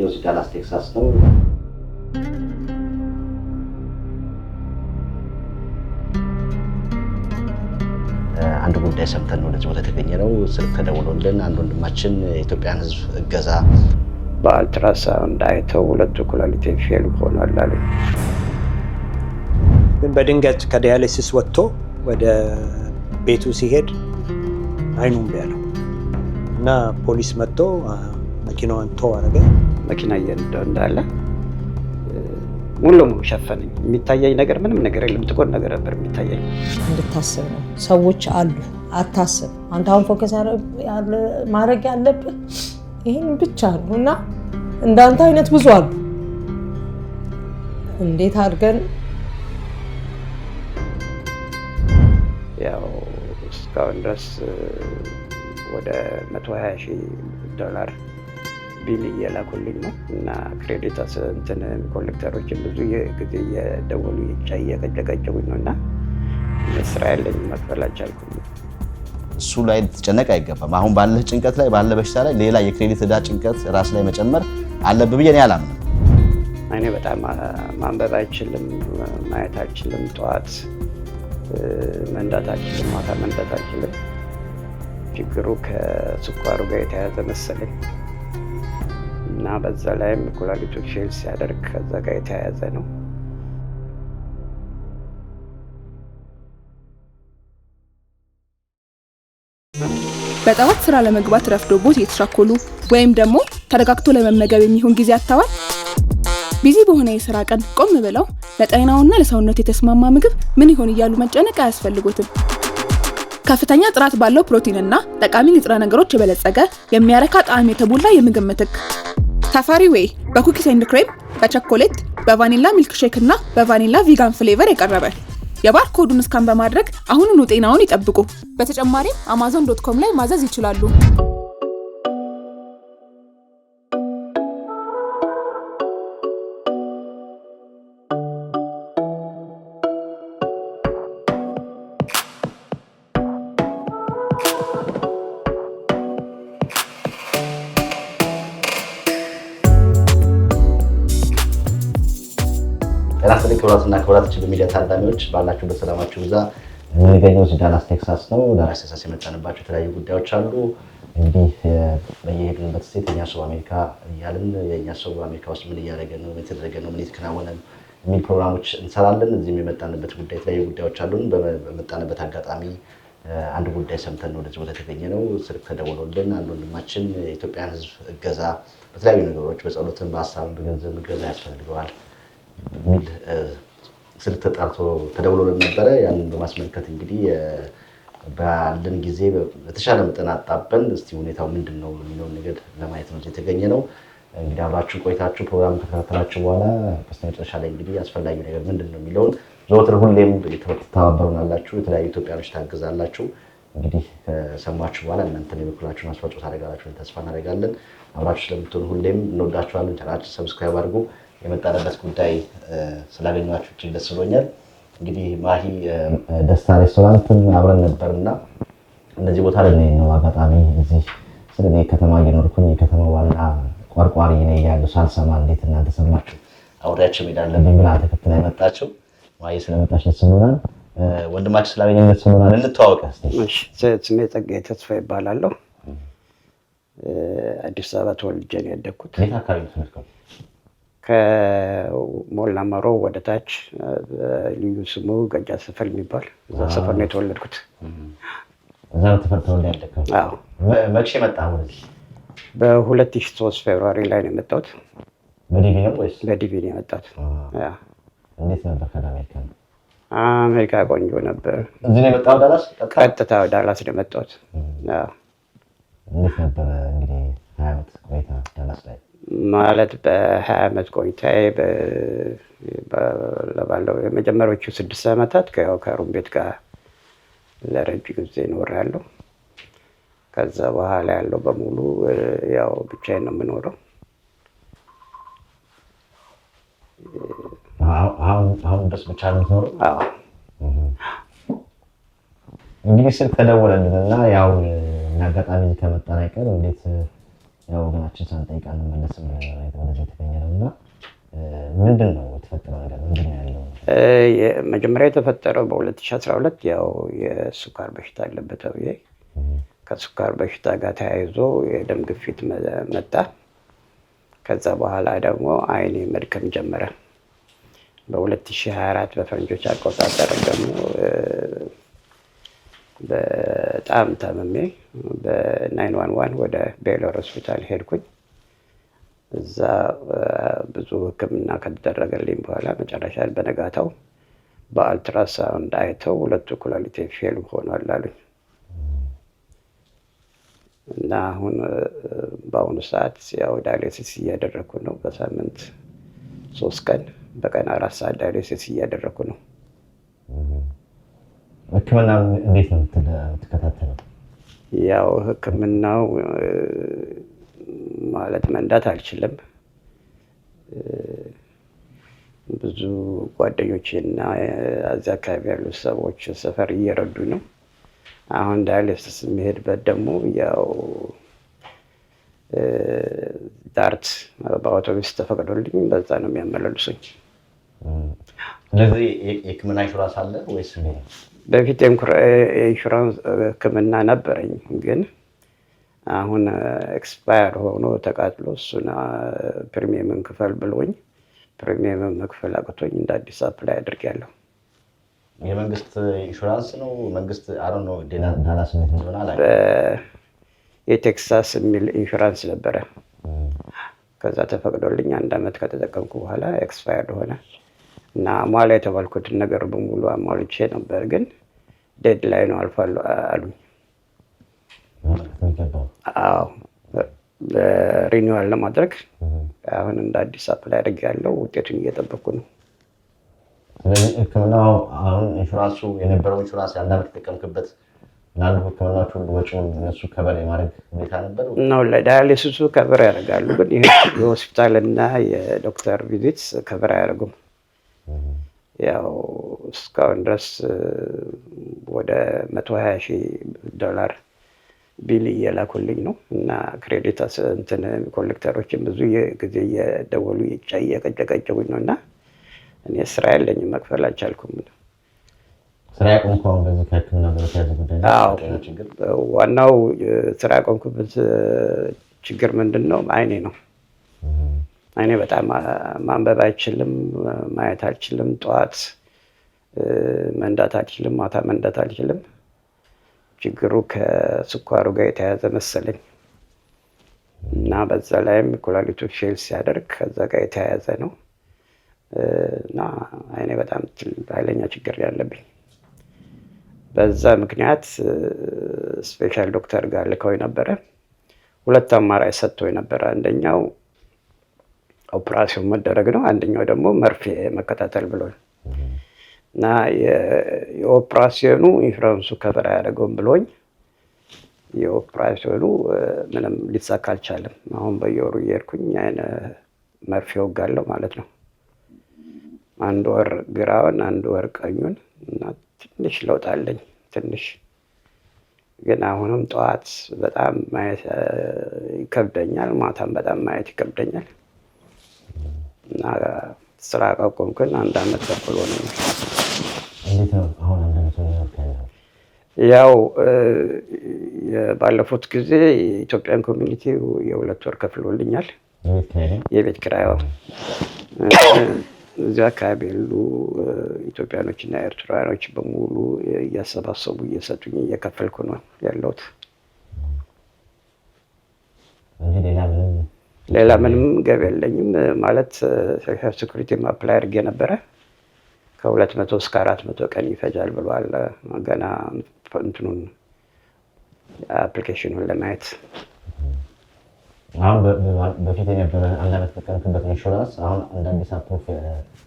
የሚገኘው ዳላስ ቴክሳስ ነው። አንድ ጉዳይ ሰምተን ወደዚህ ቦታ የተገኘነው ስልክ ተደውሎልን አንድ ወንድማችን የኢትዮጵያን ሕዝብ እገዛ በአልትራሳውንድ አይተው ሁለቱ ኩላሊቴ ፌል ሆኗል አለኝ። ግን በድንገት ከዲያሊሲስ ወጥቶ ወደ ቤቱ ሲሄድ አይኑን ቢያለው እና ፖሊስ መጥቶ መኪናውን ቶ አረገ። መኪና እየነዳሁ እንዳለ ሙሉ ሸፈነኝ። የሚታየኝ ነገር ምንም ነገር የለም። ጥቁር ነገር ነበር የሚታየኝ። እንድታስብ ነው። ሰዎች አሉ፣ አታስብ። አንተ አሁን ፎከስ ማድረግ ያለብህ ይህን ብቻ ነው እና እንዳንተ አይነት ብዙ አሉ። እንዴት አድርገን ያው እስካሁን ድረስ ወደ $120,000 ቢል እየላኩልኝ ነው እና ክሬዲት እንትን ኮሌክተሮችን ብዙ ጊዜ እየደወሉ እየቀጨቀጨጉኝ ነው እና ስራ ያለኝ መክፈል አልቻልኩም። እሱ ላይ ልትጨነቅ አይገባም። አሁን ባለህ ጭንቀት ላይ ባለ በሽታ ላይ ሌላ የክሬዲት ዕዳ ጭንቀት ራስ ላይ መጨመር አለብህ ብዬ እኔ አላምንም። እኔ በጣም ማንበብ አይችልም፣ ማየት አልችልም፣ ጠዋት መንዳት አልችልም፣ ማታ መንዳት አልችልም። ችግሩ ከስኳሩ ጋር የተያያዘ መሰለኝ እና በዛ ላይም ኩላሊቱ ፌል ሲያደርግ ከዛ ጋር የተያያዘ ነው። በጠዋት ስራ ለመግባት ረፍዶቦት እየተሻኮሉ ወይም ደግሞ ተረጋግቶ ለመመገብ የሚሆን ጊዜ አጥተዋል። ቢዚ በሆነ የስራ ቀን ቆም ብለው ለጤናውና ለሰውነቱ የተስማማ ምግብ ምን ይሆን እያሉ መጨነቅ አያስፈልጎትም። ከፍተኛ ጥራት ባለው ፕሮቲንና ጠቃሚ ንጥረ ነገሮች የበለጸገ የሚያረካ ጣዕም የተሞላ የምግብ ምትክ ሳፋሪ ዌይ በኩኪስ ኤንድ ክሬም፣ በቸኮሌት፣ በቫኒላ ሚልክ ሼክ እና በቫኒላ ቪጋን ፍሌቨር የቀረበ። የባርኮዱን ስካን በማድረግ አሁኑኑ ጤናውን ይጠብቁ። በተጨማሪም amazon.com ላይ ማዘዝ ይችላሉ። ክቡራትና ክቡራቶች በሚዲያ ታዳሚዎች ባላችሁ በሰላማችሁ ብዛ የሚገኘው ዳላስ ቴክሳስ ነው። ዳላስ ቴክሳስ የመጣንባቸው የተለያዩ ጉዳዮች አሉ። እንግዲህ በየሄድንበት ስቴት የኛ ሰው አሜሪካ እያልን የኛ ሰው አሜሪካ ውስጥ ምን እያደረገ ነው፣ ምን እየተደረገ ነው፣ ምን እየተከናወነ የሚል ፕሮግራሞች እንሰራለን። እዚህም የመጣንበት ጉዳይ የተለያዩ ጉዳዮች አሉን። በመጣንበት አጋጣሚ አንድ ጉዳይ ሰምተን ወደዚህ ቦታ የተገኘ ነው። ስልክ ተደውሎልን አንድ ወንድማችን የኢትዮጵያን ሕዝብ እገዛ በተለያዩ ነገሮች በጸሎትም በሀሳብም በገንዘብ እገዛ ያስፈልገዋል ሚል ስልክ ተጣርቶ ተደውሎልን ነበረ። ያንን በማስመልከት እንግዲህ ባለን ጊዜ በተሻለ መጠን አጣበን እስቲ ሁኔታው ምንድነው የሚለውን ነገር ለማየት ነው የተገኘ ነው። እንግዲህ አብራችሁ ቆይታችሁ ፕሮግራም ከተከታተላችሁ በኋላ በስተመጨረሻ ላይ እንግዲህ አስፈላጊ ነገር ምንድነው የሚለውን ዘወትር ሁሌም ተባበሩናላችሁ፣ የተለያዩ ኢትዮጵያኖች ታግዛላችሁ። እንግዲህ ከሰማችሁ በኋላ እናንተን የበኩላችሁን አስተዋጽኦ ታደርጋላችሁ ተስፋ እናደርጋለን። አብራችሁ ስለምትሆኑ ሁሌም እንወዳችኋለን። ቻናላችንን ሰብስክራይብ አድርጉ። የመጣንበት ጉዳይ ስላገኘኋችሁ እጅግ ደስ ብሎኛል። እንግዲህ ማሂ ደስታ ሬስቶራንትን አብረን ነበርና እንደዚህ ቦታ ላይ ነው አጋጣሚ እዚህ ስለኔ ከተማ እየኖርኩኝ የከተማው ዋና ቋርቋሪ ነኝ ያለው ሳልሰማ እንዴት እናንተ ሰማችሁ አውሪያችሁ ሄዳለብኝ ብላ ተከትላ የመጣችው ማሂ ስለመጣች ደስ ብሎናል። ወንድማችን ስላገኘን ደስ ብሎናል። እንተዋወቅ እስቲ። ስሜ ጸጋዬ ተስፋ ይባላለሁ። አዲስ አበባ ተወልጄ ነው ያደግኩት። የት አካባቢ ነው? ከሞላ መሮ ወደ ታች ልዩ ስሙ ገጃ ሰፈር የሚባል እዛ ሰፈር ነው የተወለድኩት። እዛ ተፈርተው ያደግከው? አዎ። መቼ መጣህ ወደዚህ? በ2003 ፌብሩዋሪ ላይ ነው የመጣሁት። በዲቪ ነው ወይስ? በዲቪ ነው የመጣሁት። አዎ። እንዴት ነበር ከአሜሪካ? አሜሪካ ቆንጆ ነበር። እዚህ ነው የመጣሁት ዳላስ? ቀጥታ ዳላስ ነው የመጣሁት። አዎ። እንዴት ነበር እንግዲህ 20 ዓመት ቆይታ ዳላስ ላይ? ማለት በ20 ዓመት ቆይታዬ ባለው የመጀመሪያዎቹ 6 ዓመታት ከሩም ቤት ጋር ለረጅም ጊዜ እኖራለሁ። ከዛ በኋላ ያለው በሙሉ ያው ብቻዬን ነው የምኖረው። አሁን ድረስ ብቻ ነው የምትኖረው? አዎ። እንግዲህ ስልክ ተደወለልንና ያው አጋጣሚ ከመጣን አይቀር እንዴት ያው ወገናችን ሳንጠይቅ አንመለስም ወደዚህ የተገኘነው እና ምንድን ነው የተፈጠረው ነገር ምንድን ነው ያለው? መጀመሪያ የተፈጠረው በ2012 ያው የስኳር በሽታ አለበት ተብዬ ከስኳር በሽታ ጋር ተያይዞ የደም ግፊት መጣ። ከዛ በኋላ ደግሞ አይኔ መድከም ጀመረ። በ2024 በፈረንጆች አቆጣጠር ደግሞ በጣም ታመሜ በ911 ወደ ቤሎር ሆስፒታል ሄድኩኝ። እዛ ብዙ ሕክምና ከተደረገልኝ በኋላ መጨረሻ በነጋታው በአልትራሳውንድ አይተው ሁለቱ ኩላሊቴ ፌል ሆኗል አሉኝ እና አሁን በአሁኑ ሰዓት ያው ዳያሊሲስ እያደረኩ ነው። በሳምንት 3 ቀን በቀን 4 ሰዓት ዳያሊሲስ እያደረኩ ነው። ሕክምና እንዴት ነው የምትከታተለው? ያው ሕክምናው ማለት መንዳት አልችልም። ብዙ ጓደኞቼና እዚያ አካባቢ ያሉ ሰዎች ሰፈር እየረዱ ነው። አሁን ዳያሊሲስ የሚሄድበት ደግሞ ያው ዳርት በአውቶቡስ ተፈቅዶልኝ በዛ ነው የሚያመላልሱኝ። ስለዚህ የሕክምና ኢንሹራንስ አለ ወይስ? በፊት የኢንሹራንስ ሕክምና ነበረኝ፣ ግን አሁን ኤክስፓየር ሆኖ ተቃጥሎ እሱን ፕሪሚየምን ክፈል ብሎኝ ፕሪሚየምን መክፈል አቅቶኝ እንደ አዲስ አፕላይ አድርጌያለሁ። የመንግስት ኢንሹራንስ ነው መንግስት አሁን ነው ዳላስ ምን እንደሆነ አላውቅም። የቴክሳስ የሚል ኢንሹራንስ ነበረ። ከዛ ተፈቅዶልኝ 1 ዓመት ከተጠቀምኩ በኋላ ኤክስፓየርድ ሆነ እና አሟላ የተባልኩትን ነገር በሙሉ አሟልቼ ነበር፣ ግን ዴድላይኑ አልፏል አሉኝ። አዎ ሪኒዋል ለማድረግ አሁን እንደ አዲስ አፕላይ አድርጌያለሁ። ውጤቱን እየጠበቅኩ ነው። ስለዚህ ሕክምናው አሁን ኢንሹራንሱ የነበረው ኢንሹራንስ የ1 ዓመት ተጠቀምክበት ላሉ ሕክምናዎች ሁሉ ወጪውን እነሱ ከበር የማድረግ ሁኔታ ነበር ነው? ለዳያሊሲሱ ከበር ያደርጋሉ፣ ግን የሆስፒታልና የዶክተር ቪዚትስ ከበር አያደርጉም። ያው እስካሁን ድረስ ወደ $120,000 ቢል እየላኩልኝ ነው እና ክሬዲት እንትን ኮሌክተሮችን ብዙ ጊዜ እየደወሉ እየቀጨቀጨጉኝ ነው እና እኔ ስራ ያለኝም መክፈል አልቻልኩም። ስራ ያቆምከው በዚህ ከሕክምና ጋር የተያያዘ ጉዳይ ነው? ዋናው ስራ ያቆምኩበት ችግር ምንድን ነው? አይኔ ነው። አይኔ በጣም ማንበብ አይችልም፣ ማየት አልችልም። ጠዋት መንዳት አልችልም፣ ማታ መንዳት አልችልም። ችግሩ ከስኳሩ ጋር የተያያዘ መሰለኝ እና በዛ ላይም ኩላሊቱ ፌል ሲያደርግ ከዛ ጋር የተያያዘ ነው እና አይኔ በጣም ኃይለኛ ችግር ያለብኝ። በዛ ምክንያት ስፔሻል ዶክተር ጋር ልከው ነበረ። 2 አማራጭ ሰጥተው ነበረ። አንደኛው ኦፕራሲዮን መደረግ ነው፣ አንደኛው ደግሞ መርፌ መከታተል ብሎ እና የኦፕራሲዮኑ ኢንሹራንሱ ከበር አያደርገውም ብሎኝ የኦፕራሲዮኑ ምንም ሊሳካ አልቻለም። አሁን በየወሩ እየሄድኩኝ መርፌ ወጋለሁ ማለት ነው። 1 ወር ግራውን 1 ወር ቀኙን እና ትንሽ ለውጥ አለኝ ትንሽ። ግን አሁንም ጠዋት በጣም ማየት ይከብደኛል፣ ማታም በጣም ማየት ይከብደኛል እና ስራ ካቆምኩኝ 1 ዓመት ተኩል ሆኖኛል። እንዴት ነው አሁን እንደምትኖር? ያው ባለፉት ጊዜ የኢትዮጵያን ኮሚኒቲ የ2 ወር ከፍሎልኛል የቤት ኪራይ። እዚያ አካባቢ ያሉ ኢትዮጵያኖችና ኤርትራውያኖች በሙሉ እያሰባሰቡ እየሰጡኝ እየከፈልኩ ነው ያለሁት። ሌላ ምንም ገቢ የለኝም። ማለት ሶሻል ሴኩሪቲ አፕላይ አድርጌ ነበረ። ከ200 እስከ 400 ቀን ይፈጃል ብሏል ገና እንትኑን አፕሊኬሽኑን ለማየት። አሁን በፊት የነበረ 1 ዓመት ተጠቀምክበት ኢንሹራንስ አሁን እንደ አዲስ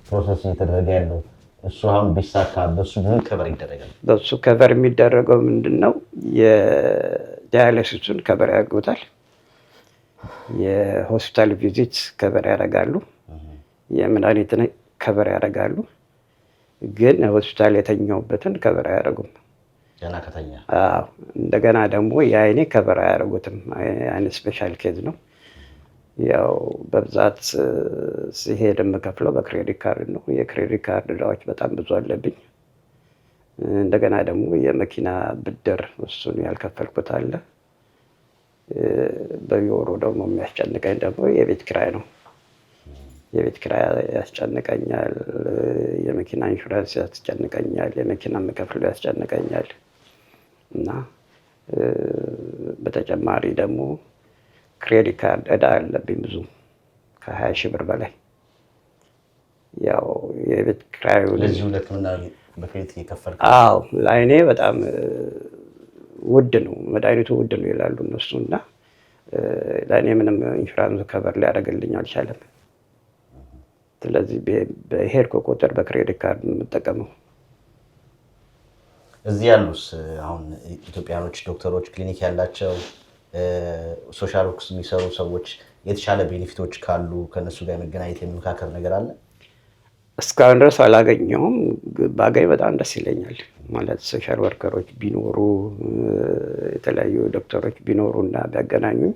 ፕሮሰስ እየተደረገ ያለው እሱ አሁን ቢሳካ በሱ ምን ከበር ይደረጋል? በሱ ከበር የሚደረገው ምንድን ነው? የዳያሊሲሱን ከበር ያደርጉታል። የሆስፒታል ቪዚት ከበር ያደርጋሉ። የመድኃኒትን ከበር ያደርጋሉ። ግን ሆስፒታል የተኛውበትን ከበር አያደርጉም። ገና ከተኛ? እንደገና ደግሞ የአይኔ ከበር አያደርጉትም። አይኔ ስፔሻል ኬዝ ነው። ያው በብዛት ሲሄድ የምከፍለው በክሬዲት ካርድ ነው። የክሬዲት ካርድ ዕዳዎች በጣም ብዙ አለብኝ። እንደገና ደግሞ የመኪና ብድር እሱን ያልከፈልኩት አለ። በየወሩ ደግሞ የሚያስጨንቀኝ ደግሞ የቤት ኪራይ ነው። የቤት ኪራይ ያስጨንቀኛል፣ የመኪና ኢንሹራንስ ያስጨንቀኛል፣ የመኪና የምከፍለው ያስጨንቀኛል እና በተጨማሪ ደግሞ ክሬዲት ካርድ ዕዳ አለብኝ ብዙ ከ20 ሺህ ብር በላይ። ያው የቤት ኪራዩ ለዚህ ለሕክምና በክሬዲት እየከፈልኩ ለዓይኔ በጣም ውድ ነው፣ መድኃኒቱ ውድ ነው ይላሉ እነሱ እና ለዓይኔ ምንም ኢንሹራንስ ከቨር ሊያደርግልኝ አልቻለም። ስለዚህ በሄድኩ ቁጥር በክሬዲት ካርድ ነው የምጠቀመው። እዚህ ያሉስ አሁን ኢትዮጵያኖች ዶክተሮች ክሊኒክ ያላቸው ሶሻል ወርክስ የሚሰሩ ሰዎች የተሻለ ቤኔፊቶች ካሉ ከነሱ ጋር መገናኘት የመመካከር ነገር አለ? እስካሁን ድረስ አላገኘሁም። ባገኝ በጣም ደስ ይለኛል። ማለት ሶሻል ወርከሮች ቢኖሩ የተለያዩ ዶክተሮች ቢኖሩ እና ቢያገናኙኝ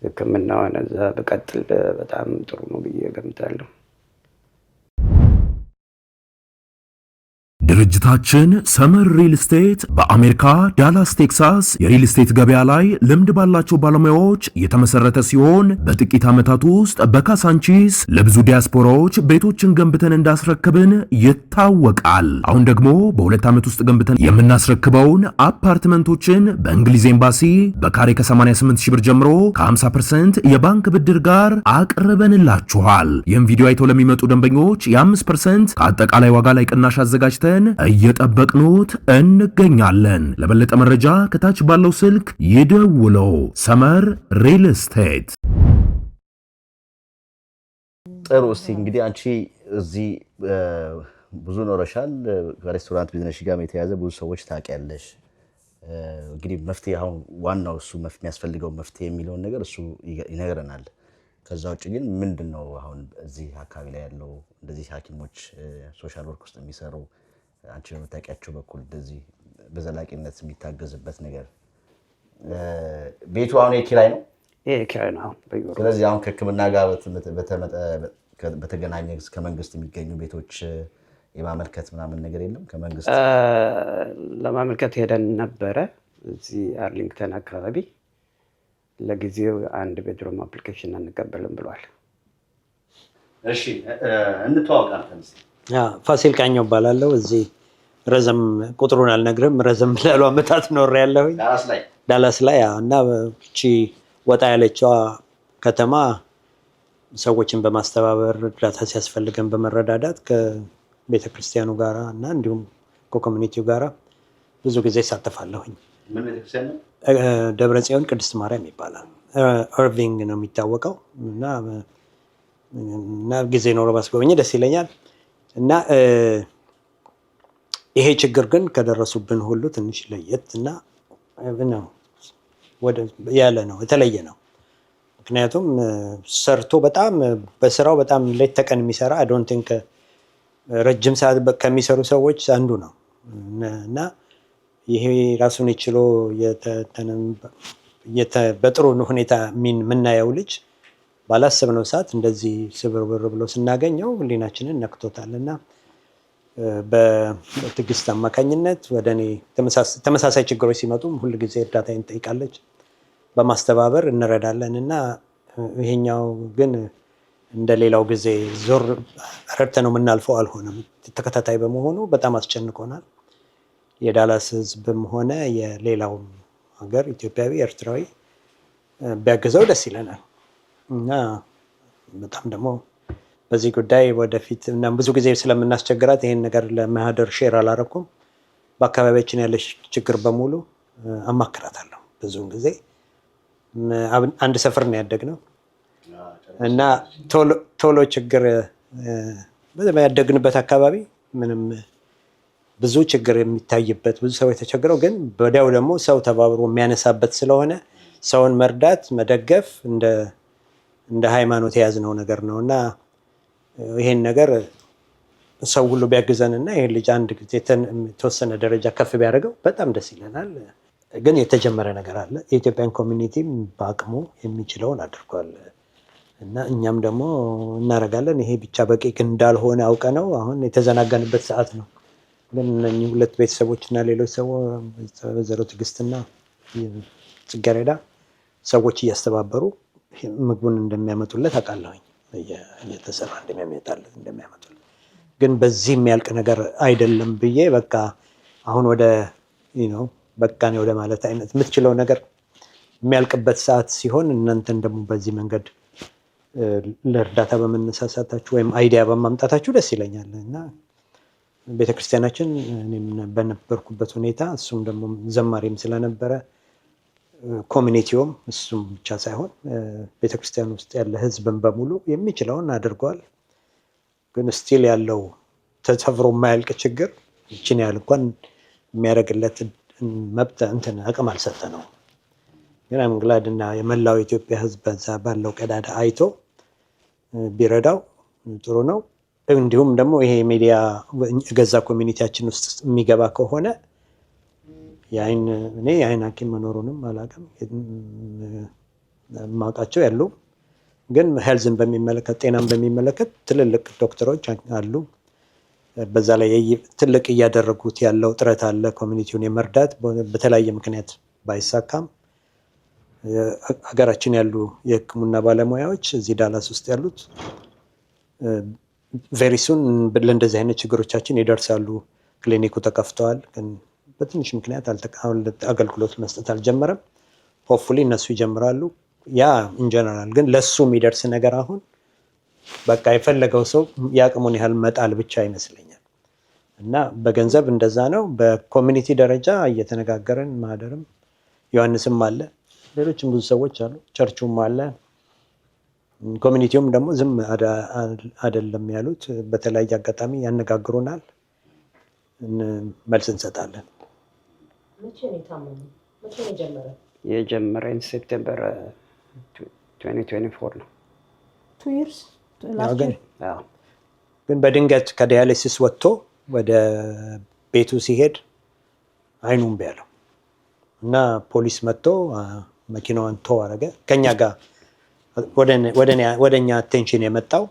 ሕክምናውን እዛ ብቀጥል በጣም ጥሩ ነው ብዬ እገምታለሁ። ድርጅታችን ሰመር ሪል ስቴት በአሜሪካ ዳላስ ቴክሳስ የሪል ስቴት ገበያ ላይ ልምድ ባላቸው ባለሙያዎች የተመሰረተ ሲሆን በጥቂት ዓመታት ውስጥ በካሳንቺስ ለብዙ ዲያስፖራዎች ቤቶችን ገንብተን እንዳስረክብን ይታወቃል። አሁን ደግሞ በ2 ዓመት ውስጥ ገንብተን የምናስረክበውን አፓርትመንቶችን በእንግሊዝ ኤምባሲ በካሬ ከ88 ሺህ ብር ጀምሮ ከ50% የባንክ ብድር ጋር አቅርበንላችኋል። ይህም ቪዲዮ አይተው ለሚመጡ ደንበኞች የ5% ከአጠቃላይ ዋጋ ላይ ቅናሽ አዘጋጅተን እየጠበቅኑት እንገኛለን። ለበለጠ መረጃ ከታች ባለው ስልክ ይደውለው። ሰመር ሪል ስቴት። ጥሩ። እስቲ እንግዲህ አንቺ እዚህ ብዙ ኖረሻል። ከሬስቶራንት ቢዝነስ ጋር የተያዘ ብዙ ሰዎች ታውቂያለሽ። እንግዲህ መፍትሄ አሁን ዋናው እሱ የሚያስፈልገው መፍትሄ የሚለውን ነገር እሱ ይነግረናል። ከዛ ውጭ ግን ምንድነው አሁን እዚህ አካባቢ ላይ ያለው እንደዚህ ሐኪሞች ሶሻል ወርክ ውስጥ የሚሰሩ አንቺ በምታውቂያቸው በኩል እንደዚህ በዘላቂነት የሚታገዝበት ነገር? ቤቱ አሁን የኪራይ ነው? ኪራይ ነው በየወሩ። ስለዚህ አሁን ከሕክምና ጋር በተገናኘ ከመንግስት የሚገኙ ቤቶች የማመልከት ምናምን ነገር የለም? ከመንግስት ለማመልከት ሄደን ነበረ እዚህ አርሊንግተን አካባቢ። ለጊዜው 1 ቤድሮም አፕሊኬሽን አንቀበልም ብሏል። እሺ እንተዋወቃለን። ፋሲል ቃኘው እባላለሁ። እዚህ ረዘም ቁጥሩን አልነግርም፣ ረዘም ላሉ ዓመታት ኖር ያለሁኝ ዳላስ ላይ እና እቺ ወጣ ያለችዋ ከተማ ሰዎችን በማስተባበር እርዳታ ሲያስፈልገን በመረዳዳት ከቤተክርስቲያኑ ጋራ እና እንዲሁም ከኮሚኒቲው ጋራ ብዙ ጊዜ ይሳተፋለሁኝ። ምን ቤተክርስቲያን ነው? ደብረ ጽዮን ቅድስት ማርያም ይባላል። ኢርቪንግ ነው የሚታወቀው እና ጊዜ ኖሮ ባስጎበኝ ደስ ይለኛል። እና ይሄ ችግር ግን ከደረሱብን ሁሉ ትንሽ ለየት እና ያለ ነው፣ የተለየ ነው። ምክንያቱም ሰርቶ በጣም በስራው በጣም ሌት ተቀን የሚሰራ አይ ዶንት ቲንክ ረጅም ሰዓት ከሚሰሩ ሰዎች አንዱ ነው እና ይሄ ራሱን ይችሎ በጥሩ ሁኔታ የምናየው ልጅ ባላሰብነው ሰዓት እንደዚህ ስብርብር ብሎ ስናገኘው ህሊናችንን ነክቶታል እና በትዕግስት አማካኝነት ወደ እኔ ተመሳሳይ ችግሮች ሲመጡም ሁል ጊዜ እርዳታ እንጠይቃለች። በማስተባበር እንረዳለን እና ይሄኛው ግን እንደሌላው ጊዜ ዞር ረድተ ነው የምናልፈው አልሆነም። ተከታታይ በመሆኑ በጣም አስጨንቆናል። የዳላስ ህዝብም ሆነ የሌላው ሀገር ኢትዮጵያዊ፣ ኤርትራዊ ቢያግዘው ደስ ይለናል እና በጣም ደግሞ በዚህ ጉዳይ ወደፊት እና ብዙ ጊዜ ስለምናስቸግራት ይሄን ነገር ለማህደር ሼር አላረኩም። በአካባቢያችን ያለች ችግር በሙሉ አማክራታለሁ። ብዙውን ጊዜ አንድ ሰፈር ነው ያደግነው እና ቶሎ ችግር ያደግንበት አካባቢ ምንም ብዙ ችግር የሚታይበት ብዙ ሰው የተቸገረው ግን ወዲያው ደግሞ ሰው ተባብሮ የሚያነሳበት ስለሆነ ሰውን መርዳት መደገፍ እንደ ሃይማኖት የያዝነው ነገር ነው እና ይሄን ነገር ሰው ሁሉ ቢያግዘን እና ይሄን ልጅ አንድ ጊዜ የተወሰነ ደረጃ ከፍ ቢያደርገው በጣም ደስ ይለናል። ግን የተጀመረ ነገር አለ። የኢትዮጵያን ኮሚኒቲ በአቅሙ የሚችለውን አድርጓል። እና እኛም ደግሞ እናደርጋለን። ይሄ ብቻ በቂ እንዳልሆነ አውቀ ነው አሁን የተዘናጋንበት ሰዓት ነው። ግን እነኚህ ሁለት ቤተሰቦች እና ሌሎች ወይዘሮ ትዕግስትና ጽጌረዳ ሰዎች እያስተባበሩ ምግቡን እንደሚያመጡለት አውቃለሁኝ። እየተሰራ እንደሚያመጡለት ግን በዚህ የሚያልቅ ነገር አይደለም ብዬ በቃ አሁን ወደ በቃ ነው ወደ ማለት አይነት የምትችለው ነገር የሚያልቅበት ሰዓት ሲሆን እናንተን ደግሞ በዚህ መንገድ ለእርዳታ በመነሳሳታችሁ ወይም አይዲያ በማምጣታችሁ ደስ ይለኛል እና ቤተክርስቲያናችን እኔም በነበርኩበት ሁኔታ እሱም ደግሞ ዘማሪም ስለነበረ ኮሚኒቲውም እሱም ብቻ ሳይሆን ቤተክርስቲያን ውስጥ ያለ ህዝብን በሙሉ የሚችለውን አድርጓል። ግን ስቲል ያለው ተሰፍሮ የማያልቅ ችግር ይችን ያህል እንኳን የሚያደርግለት መብት አቅም አልሰጠ ነው። ግን አምግላድ እና የመላው ኢትዮጵያ ህዝብ በዛ ባለው ቀዳዳ አይቶ ቢረዳው ጥሩ ነው። እንዲሁም ደግሞ ይሄ ሚዲያ ገዛ ኮሚኒቲያችን ውስጥ የሚገባ ከሆነ እኔ የአይን ሐኪም መኖሩንም አላውቅም። ማውቃቸው ያሉ ግን ሄልዝን በሚመለከት ጤናን በሚመለከት ትልልቅ ዶክተሮች አሉ። በዛ ላይ ትልቅ እያደረጉት ያለው ጥረት አለ ኮሚኒቲውን የመርዳት በተለያየ ምክንያት ባይሳካም ሀገራችን ያሉ የሕክምና ባለሙያዎች እዚህ ዳላስ ውስጥ ያሉት ቬሪሱን ለእንደዚህ አይነት ችግሮቻችን ይደርሳሉ። ክሊኒኩ ተከፍተዋል፣ ግን በትንሽ ምክንያት አገልግሎት መስጠት አልጀመረም። ሆፕፉሊ እነሱ ይጀምራሉ። ያ ኢንጀነራል ግን ለሱ የሚደርስ ነገር አሁን በቃ የፈለገው ሰው የአቅሙን ያህል መጣል ብቻ ይመስለኛል እና በገንዘብ እንደዛ ነው። በኮሚኒቲ ደረጃ እየተነጋገረን ማህደርም ዮሐንስም አለ፣ ሌሎችም ብዙ ሰዎች አሉ፣ ቸርቹም አለ። ኮሚኒቲውም ደግሞ ዝም አይደለም ያሉት፣ በተለያየ አጋጣሚ ያነጋግሩናል፣ መልስ እንሰጣለን። የጀመረኝ ሴፕቴምበር 2024 ነው። ግን በድንገት ከዲያሊሲስ ወጥቶ ወደ ቤቱ ሲሄድ አይኑ እምቢ አለው እና ፖሊስ መጥቶ መኪናዋን ቶ አረገ። ከኛ ጋር ወደኛ አቴንሽን የመጣው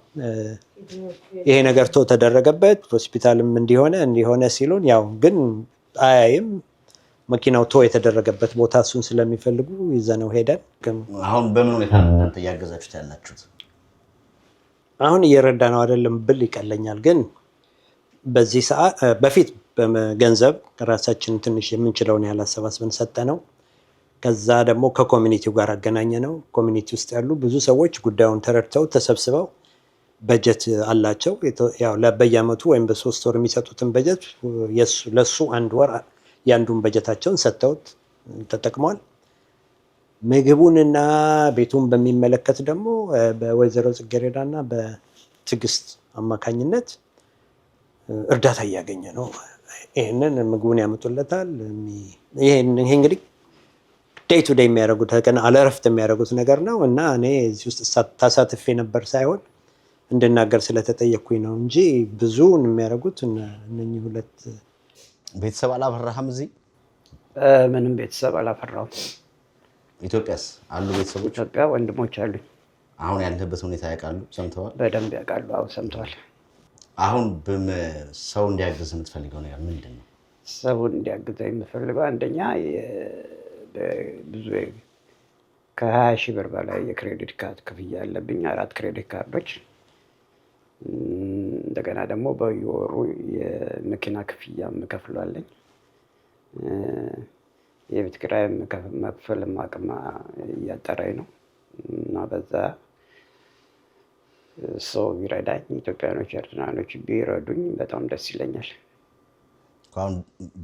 ይሄ ነገር ቶ ተደረገበት፣ ሆስፒታልም እንዲሆነ ሲሉን ያው ግን አያይም መኪናው ቶ የተደረገበት ቦታ እሱን ስለሚፈልጉ ይዘነው ሄደን። አሁን በምን ሁኔታ እናንተ እያገዛችሁት ያላችሁት? አሁን እየረዳ ነው አይደለም ብል ይቀለኛል። ግን በዚህ ሰዓት በፊት በገንዘብ ራሳችን ትንሽ የምንችለውን ያህል አሰባስበን ሰጠ ነው። ከዛ ደግሞ ከኮሚኒቲው ጋር አገናኘ ነው። ኮሚኒቲ ውስጥ ያሉ ብዙ ሰዎች ጉዳዩን ተረድተው ተሰብስበው በጀት አላቸው። ያው በየአመቱ ወይም በ3 ወር የሚሰጡትን በጀት ለሱ አንድ ወር ያንዱን በጀታቸውን ሰጥተውት ተጠቅመዋል። ምግቡንና ቤቱን በሚመለከት ደግሞ በወይዘሮ ጽጌረዳ እና በትዕግስት አማካኝነት እርዳታ እያገኘ ነው። ይህንን ምግቡን ያመጡለታል። ይሄ እንግዲህ ዴይ ቱ ዴይ የሚያደርጉት አለረፍት የሚያደርጉት ነገር ነው እና እኔ እዚህ ውስጥ ታሳትፌ ነበር ሳይሆን እንድናገር ስለተጠየቅኩኝ ነው እንጂ ብዙውን የሚያደርጉት እነኚህ ሁለት። ቤተሰብ አላፈራህም? እዚህ ምንም ቤተሰብ አላፈራሁም። ኢትዮጵያስ አሉ ቤተሰቦች? ኢትዮጵያ ወንድሞች አሉኝ። አሁን ያለህበት ሁኔታ ያውቃሉ? ሰምተዋል? በደንብ ያውቃሉ። አሁን ሰምተዋል። አሁን ሰው እንዲያግዝ የምትፈልገው ነገር ምንድን ነው? ሰውን እንዲያግዘው የምፈልገው አንደኛ ብዙ ከ20,000 ብር በላይ የክሬዲት ካርድ ክፍያ ያለብኝ 4 ክሬዲት ካርዶች፣ እንደገና ደግሞ በየወሩ የመኪና ክፍያ የምከፍላለኝ፣ የቤት ኪራይ መክፈል አቅም እያጠረኝ ነው እና በዛ ሰው ቢረዳኝ፣ ኢትዮጵያኖች ኤርትራኖች ቢረዱኝ በጣም ደስ ይለኛል። አሁን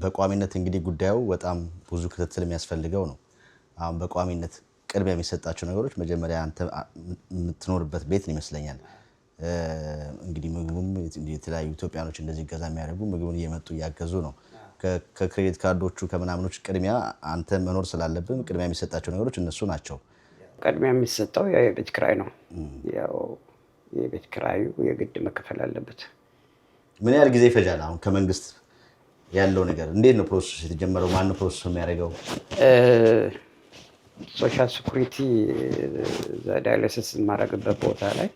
በቋሚነት እንግዲህ ጉዳዩ በጣም ብዙ ክትትል የሚያስፈልገው ነው። አሁን በቋሚነት ቅድሚያ የሚሰጣቸው ነገሮች መጀመሪያ አንተ የምትኖርበት ቤት ይመስለኛል። እንግዲህ ምግቡም የተለያዩ ኢትዮጵያኖች እንደዚህ ገዛ የሚያደርጉ ምግቡን እየመጡ እያገዙ ነው። ከክሬዲት ካርዶቹ ከምናምኖች ቅድሚያ አንተ መኖር ስላለብን ቅድሚያ የሚሰጣቸው ነገሮች እነሱ ናቸው። ቅድሚያ የሚሰጠው የቤት ኪራይ ነው። ያው የቤት ኪራዩ የግድ መከፈል አለበት። ምን ያህል ጊዜ ይፈጃል? አሁን ከመንግስት ያለው ነገር እንዴት ነው ፕሮሰስ የተጀመረው? ማን ነው ፕሮሰስ የሚያደርገው? ሶሻል ሴኩሪቲ ዳያሊሲስ የማደርግበት ቦታ ላይ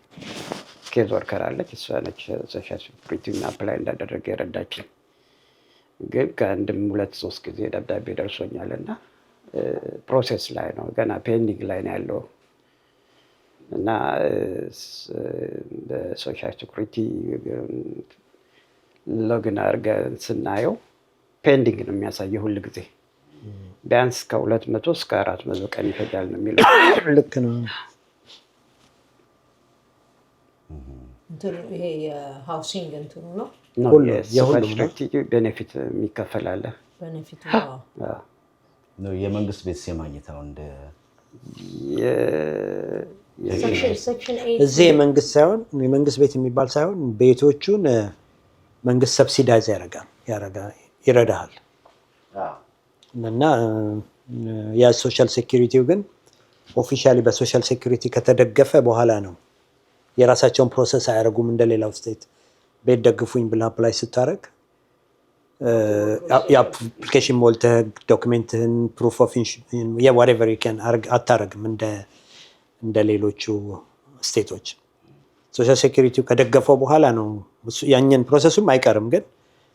ኬዝ ወርከር አለች። እሷ ነች ሶሻል ሴኩሪቲውን አፕላይ እንዳደረገ የረዳችኝ። ግን ከአንድም 2-3 ጊዜ ደብዳቤ ደርሶኛል እና ፕሮሴስ ላይ ነው፣ ገና ፔንዲንግ ላይ ነው ያለው እና በሶሻል ሴኩሪቲ ሎግን አድርገን ስናየው ፔንዲንግ ነው የሚያሳየው ሁል ጊዜ ቢያንስ ከ200 እስከ 400 ቀን ይፈጃል ነው የሚለው። ልክ ነው። ይሄ የሃውሲንግ እንትኑ ነው ቤኔፊት የሚከፈል አለ። ቤኔፊቱ ነው የመንግስት ቤት የማግኘታው እንደ ሴክሽን 8 እዚህ የመንግስት ቤት የሚባል ሳይሆን ቤቶቹን መንግስት ሰብሲዳይዝ ይረዳሃል እና ያ ሶሻል ሴኩሪቲው ግን ኦፊሻሊ በሶሻል ሴኩሪቲ ከተደገፈ በኋላ ነው። የራሳቸውን ፕሮሰስ አያደርጉም እንደሌላው ስቴት። ቤት ደግፉኝ ብለህ አፕላይ ስታደርግ የአፕሊኬሽን ሞልተህ ዶክሜንትህን ፕሩፍ ኦፍ ዋትኤቨር ዩ ካን አታረግም እንደ ሌሎቹ ስቴቶች። ሶሻል ሴኩሪቲው ከደገፈው በኋላ ነው ያኛን ፕሮሰሱም አይቀርም። ግን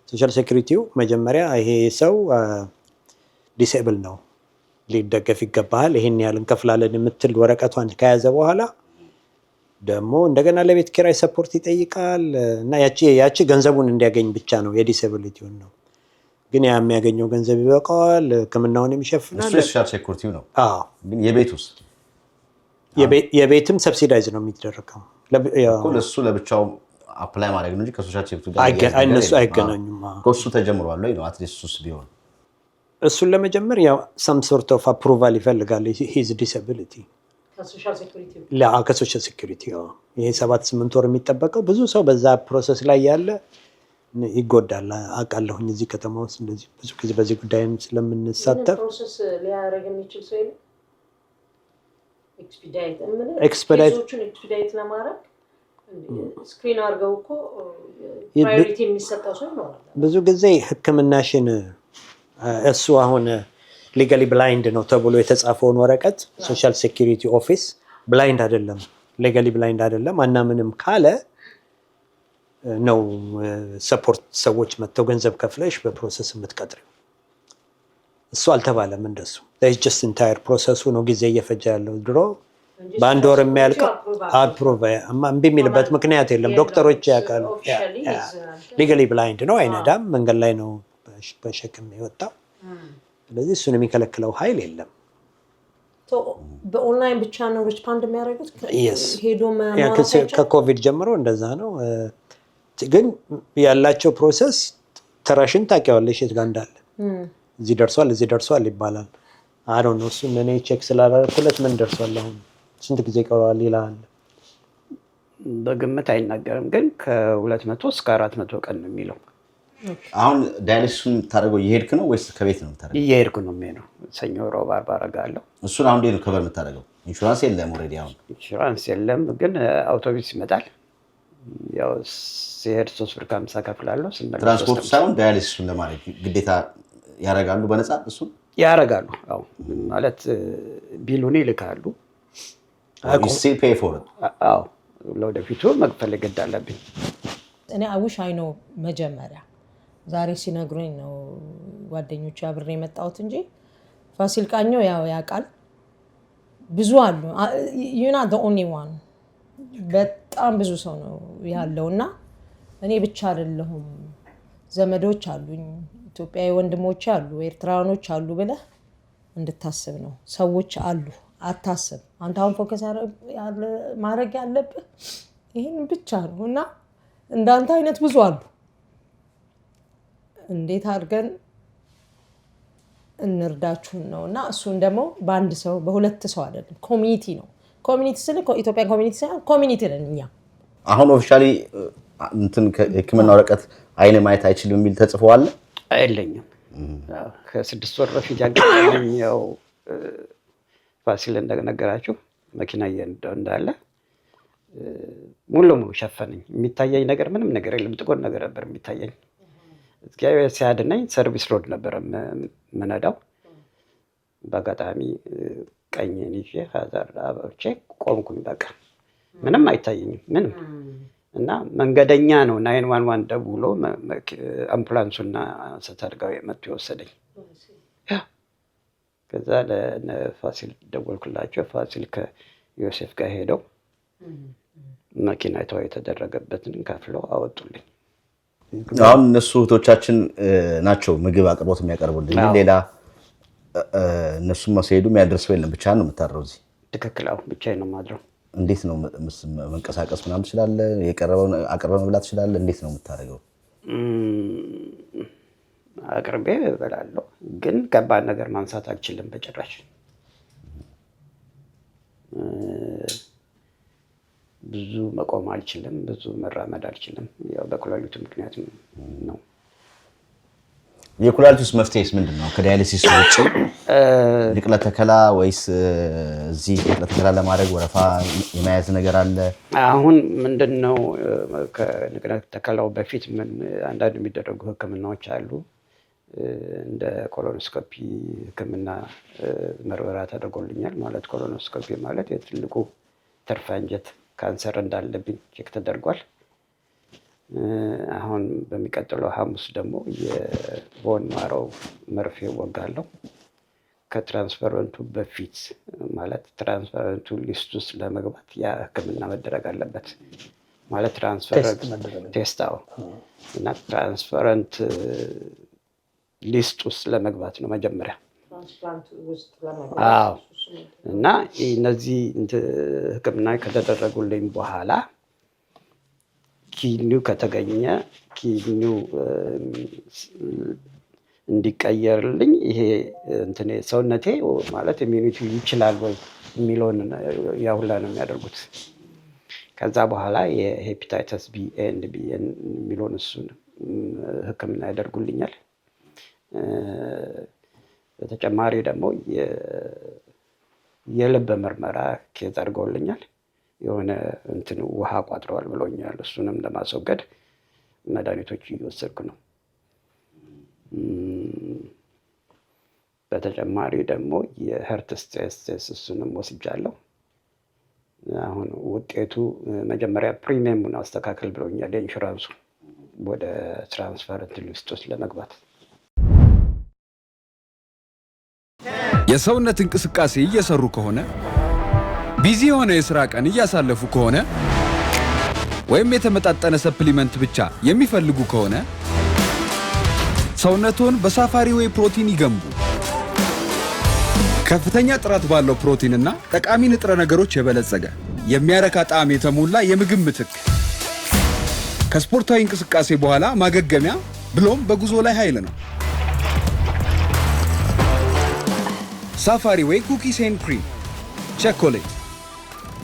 ሶሻል ሴኩሪቲው መጀመሪያ ይሄ ሰው ዲስኤብል ነው ሊደገፍ ይገባሃል፣ ይሄን ያህል እንከፍላለን የምትል ወረቀቷን ከያዘ በኋላ ደግሞ እንደገና ለቤት ኪራይ ሰፖርት ይጠይቃል እና ያቺ ገንዘቡን እንዲያገኝ ብቻ ነው የዲስኤቢሊቲውን ነው። ግን ያ የሚያገኘው ገንዘብ ይበቃዋል፣ ሕክምናውን የሚሸፍናል። ሶሻል ሴኩሪቲው ነው። ግን የቤትም ሰብሲዳይዝ ነው የሚደረገው። እሱ ለብቻው አፕላይ ማድረግ ነው እንጂ ከሶሻል ሴኩሪቲ ጋር እነሱ አይገናኙም። እሱ ተጀምሯል ወይ ነው አትሊስት እሱስ ቢሆን እሱን ለመጀመር ያው some sort of approval ይፈልጋል his disability ከሶሻል ሴኩሪቲ። ይሄ 7-8 ወር የሚጠበቀው ብዙ ሰው በዛ ፕሮሰስ ላይ ያለ ይጎዳል። አውቃለሁኝ እዚህ ከተማ ውስጥ እንደዚህ ብዙ ጊዜ በዚህ ጉዳይም ስለምንሳተፍ ፕሮሰስ ሊያደርግ የሚችል ሰው የለም። ኤክስፔዳይት ለማድረግ ስክሪን አድርገው እኮ ፕራዮሪቲ የሚሰጠው ሰው ነው። ብዙ ጊዜ ሕክምናሽን እሱ አሁን ሊጋሊ ብላይንድ ነው ተብሎ የተጻፈውን ወረቀት ሶሻል ሴኩሪቲ ኦፊስ ብላይንድ አይደለም፣ ሌጋሊ ብላይንድ አይደለም አናምንም ካለ ነው ሰፖርት ሰዎች መጥተው ገንዘብ ከፍለሽ በፕሮሰስ የምትቀጥሪው። እሱ አልተባለም እንደሱ። ጀስት ኢንታየር ፕሮሰሱ ነው ጊዜ እየፈጀ ያለው። ድሮ በአንድ ወር የሚያልቀው አፕሮቭ እምቢ የሚልበት ምክንያት የለም። ዶክተሮች ያውቃሉ። ሊጋሊ ብላይንድ ነው፣ አይነዳም፣ መንገድ ላይ ነው በሸክም የወጣው። ስለዚህ እሱን የሚከለክለው ኃይል የለም። በኦንላይን ብቻ ነው ሪስፖንድ የሚያደርጉት። ሄዶ ከኮቪድ ጀምሮ እንደዛ ነው። ግን ያላቸው ፕሮሰስ ተራሽን ታውቂዋለሽ የት ጋር እንዳለ። እዚህ ደርሷል እዚህ ደርሷል ይባላል። አይ ዶንት ኖ እሱን እኔ ቼክ ስላላደረኩለት ምን ደርሷል አሁን ስንት ጊዜ ይቀረዋል ይላል። በግምት አይናገርም፣ ግን ከ200 እስከ 400 ቀን ነው የሚለው። አሁን ዳያሊሲሱን የምታደርገው እየሄድክ ነው ወይስ ከቤት ነው የምታደርገው? እየሄድኩ ነው የሚሄደው። ሰኞ ረቡዕ ዓርብ አደርጋለሁ። እሱን አሁን እንዴት ነው ከበር የምታደርገው? ኢንሹራንስ የለም ኦልሬዲ። አሁን ኢንሹራንስ የለም፣ ግን አውቶቡስ ይመጣል። ያው ሲሄድ 3 ብር ከ50 ከፍላለሁ። ትራንስፖርት ሳይሆን ዳያሊሲሱን ለማድረግ ግዴታ ያደርጋሉ በነፃ እሱን ያደርጋሉ። አዎ ማለት ቢሉን ይልካሉ። still pay for it? አዎ ለወደፊቱ መክፈል ግድ አለብኝ። እኔ አውሽ አይኖ መጀመሪያ ዛሬ ሲነግሩኝ ነው ጓደኞቹ አብሬ የመጣሁት እንጂ ፋሲል ቃኘው ያው ያውቃል። ብዙ አሉ። you're not the only one። በጣም ብዙ ሰው ነው ያለውና እኔ ብቻ አይደለሁም። ዘመዶች አሉኝ፣ ኢትዮጵያዊ ወንድሞች አሉ፣ ኤርትራኖች አሉ ብለህ እንድታስብ ነው። ሰዎች አሉ፣ አታስብ። አንተ አሁን ፎከስ ማድረግ ያለብህ ይሄን ብቻ ነው እና እንዳንተ አይነት ብዙ አሉ። እንዴት አድርገን እንርዳችሁን ነው እና እሱን ደግሞ በአንድ ሰው በሁለት ሰው አይደለም፣ ኮሚኒቲ ነው። ኮሚኒቲ ስለ ኢትዮጵያን ኮሚኒቲ ሳይሆን ኮሚኒቲ ነን እኛ። አሁን ኦፊሻሊ እንትን ህክምና ወረቀት አይነ ማየት አይችልም የሚል ተጽፏል። አይለኝም። ከ6 ወር በፊት ያገኘኝ ያው ፋሲል እንደነገራችሁ መኪና እንዳለ ሙሉ ሸፈነኝ። የሚታየኝ ነገር ምንም ነገር የለም። ጥቁር ነገር ነበር የሚታየኝ። እግዚአብሔር ሲያድነኝ ሰርቪስ ሮድ ነበር የምነዳው። በአጋጣሚ ቀኝን ይዤ ፋዘር አበርቼ ቆምኩኝ። በቃ ምንም አይታየኝም ምንም። እና መንገደኛ ነው 911 ደውሎ አምቡላንሱና ሰታርጋው መጥቶ የወሰደኝ። ከዛ ለፋሲል ደወልኩላቸው። ፋሲል ከዮሴፍ ጋር ሄደው መኪናው የተደረገበትን ከፍለው አወጡልኝ። አሁን እነሱ እህቶቻችን ናቸው ምግብ አቅርቦት የሚያቀርቡልኝ። ሌላ እነሱም ሲሄዱ የሚያደርሰው የለም። ብቻ ነው የምታድረው እዚህ? ትክክል። አዎ ብቻዬን ነው የማድረው። እንዴት ነው መንቀሳቀስ ምናምን ትችላለህ? አቅርበህ መብላት ትችላለህ? እንዴት ነው የምታደርገው? አቅርቤ እበላለሁ፣ ግን ከባድ ነገር ማንሳት አልችልም በጭራሽ። ብዙ መቆም አልችልም፣ ብዙ መራመድ አልችልም። ያው በኩላሊቱ ምክንያት ነው። የኩላሊት ውስጥ መፍትሄስ ምንድን ነው? ከዳያሊሲስ ውጭ ንቅለ ተከላ ወይስ እዚህ ንቅለ ተከላ ለማድረግ ወረፋ የመያዝ ነገር አለ? አሁን ምንድን ነው ከንቅለ ተከላው በፊት አንዳንድ የሚደረጉ ሕክምናዎች አሉ። እንደ ኮሎኖስኮፒ ሕክምና ምርመራ ተደርጎልኛል። ማለት ኮሎኖስኮፒ ማለት የትልቁ ተርፈ አንጀት ካንሰር እንዳለብኝ ቼክ ተደርጓል። አሁን በሚቀጥለው ሐሙስ ደግሞ የቦን ማሮ መርፌ ወጋለሁ። ከትራንስፈረንቱ በፊት ማለት ትራንስፈረንቱ ሊስት ውስጥ ለመግባት ያ ህክምና መደረግ አለበት። ማለት ትራንስፈረንት ቴስታው እና ትራንስፈረንት ሊስት ውስጥ ለመግባት ነው መጀመሪያ። አዎ። እና እነዚህ ህክምና ከተደረጉልኝ በኋላ ኪኒው ከተገኘ ኪኒው እንዲቀየርልኝ ይሄ እንትኔ ሰውነቴ ማለት ኢሚዩኒቲ ይችላል ወይ የሚለውን ያሁላ ነው የሚያደርጉት። ከዛ በኋላ የሄፓታይተስ ቢ ኤንድ ቢ የሚለውን እሱን ህክምና ያደርጉልኛል። በተጨማሪ ደግሞ የልብ ምርመራ ኬዝ አድርገውልኛል። የሆነ እንትን ውሃ ቋጥረዋል ብሎኛል። እሱንም ለማስወገድ መድኃኒቶች እየወሰድኩ ነው። በተጨማሪ ደግሞ የሄርት ስትሬስ እሱንም ወስጃለሁ። አሁን ውጤቱ መጀመሪያ ፕሪሚየሙን አስተካከል ብሎኛል የኢንሹራንሱ ወደ ትራንስፈረንት ሊስት ውስጥ ለመግባት። የሰውነት እንቅስቃሴ እየሰሩ ከሆነ ቢዚ የሆነ የሥራ ቀን እያሳለፉ ከሆነ ወይም የተመጣጠነ ሰፕሊመንት ብቻ የሚፈልጉ ከሆነ ሰውነቶን በሳፋሪ ዌይ ፕሮቲን ይገንቡ። ከፍተኛ ጥራት ባለው ፕሮቲንና ጠቃሚ ንጥረ ነገሮች የበለጸገ የሚያረካ ጣዕም የተሞላ የምግብ ምትክ ከስፖርታዊ እንቅስቃሴ በኋላ ማገገሚያ ብሎም በጉዞ ላይ ኃይል ነው። ሳፋሪ ዌይ ኩኪስ ኤንድ ክሪም፣ ቸኮሌት፣